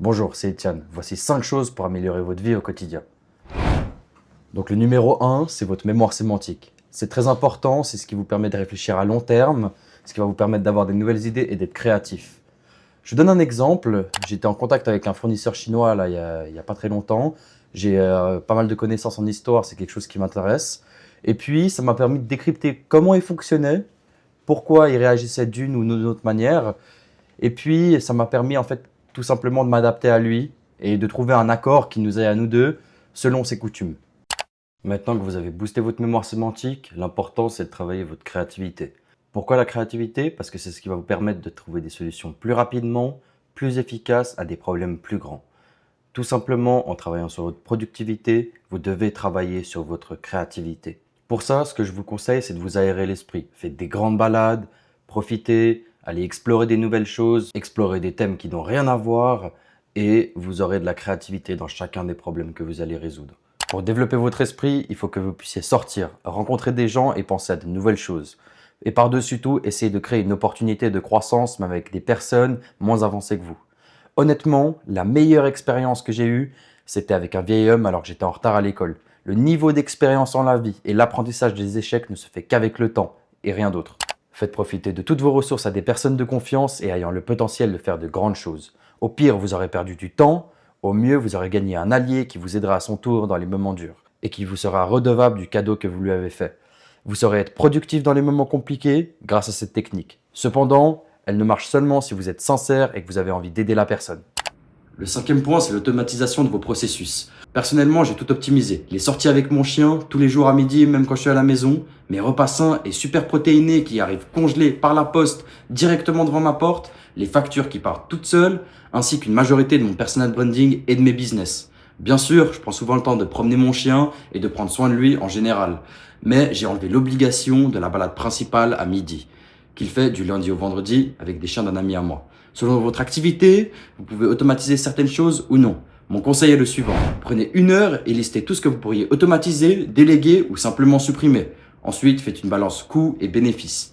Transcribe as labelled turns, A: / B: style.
A: Bonjour, c'est Étienne. Voici 5 choses pour améliorer votre vie au quotidien. Donc le numéro 1, c'est votre mémoire sémantique. C'est très important, c'est ce qui vous permet de réfléchir à long terme, ce qui va vous permettre d'avoir des nouvelles idées et d'être créatif. Je vous donne un exemple. J'étais en contact avec un fournisseur chinois là, il y a pas très longtemps. J'ai pas mal de connaissances en histoire, c'est quelque chose qui m'intéresse. Et puis, ça m'a permis de décrypter comment il fonctionnait, pourquoi il réagissait d'une ou d'une autre manière. Et puis, ça m'a permis en fait tout simplement de m'adapter à lui et de trouver un accord qui nous aille à nous deux selon ses coutumes. Maintenant que vous avez boosté votre mémoire sémantique, l'important c'est de travailler votre créativité. Pourquoi la créativité? Parce que c'est ce qui va vous permettre de trouver des solutions plus rapidement, plus efficaces à des problèmes plus grands. Tout simplement, en travaillant sur votre productivité, vous devez travailler sur votre créativité. Pour ça, ce que je vous conseille, c'est de vous aérer l'esprit. Faites des grandes balades, profitez, allez explorer des nouvelles choses, explorer des thèmes qui n'ont rien à voir et vous aurez de la créativité dans chacun des problèmes que vous allez résoudre. Pour développer votre esprit, il faut que vous puissiez sortir, rencontrer des gens et penser à de nouvelles choses. Et par-dessus tout, essayez de créer une opportunité de croissance, mais avec des personnes moins avancées que vous. Honnêtement, la meilleure expérience que j'ai eue, c'était avec un vieil homme alors que j'étais en retard à l'école. Le niveau d'expérience en la vie et l'apprentissage des échecs ne se fait qu'avec le temps et rien d'autre. Faites profiter de toutes vos ressources à des personnes de confiance et ayant le potentiel de faire de grandes choses. Au pire, vous aurez perdu du temps. Au mieux, vous aurez gagné un allié qui vous aidera à son tour dans les moments durs et qui vous sera redevable du cadeau que vous lui avez fait. Vous saurez être productif dans les moments compliqués grâce à cette technique. Cependant, elle ne marche seulement si vous êtes sincère et que vous avez envie d'aider la personne. Le cinquième point, c'est l'automatisation de vos processus. Personnellement, j'ai tout optimisé. Les sorties avec mon chien, tous les jours à midi, même quand je suis à la maison, mes repas sains et super protéinés qui arrivent congelés par la poste directement devant ma porte, les factures qui partent toutes seules, ainsi qu'une majorité de mon personal branding et de mes business. Bien sûr, je prends souvent le temps de promener mon chien et de prendre soin de lui en général. Mais j'ai enlevé l'obligation de la balade principale à midi, qu'il fait du lundi au vendredi avec des chiens d'un ami à moi. Selon votre activité, vous pouvez automatiser certaines choses ou non. Mon conseil est le suivant. Prenez 1 heure et listez tout ce que vous pourriez automatiser, déléguer ou simplement supprimer. Ensuite, faites une balance coût et bénéfice.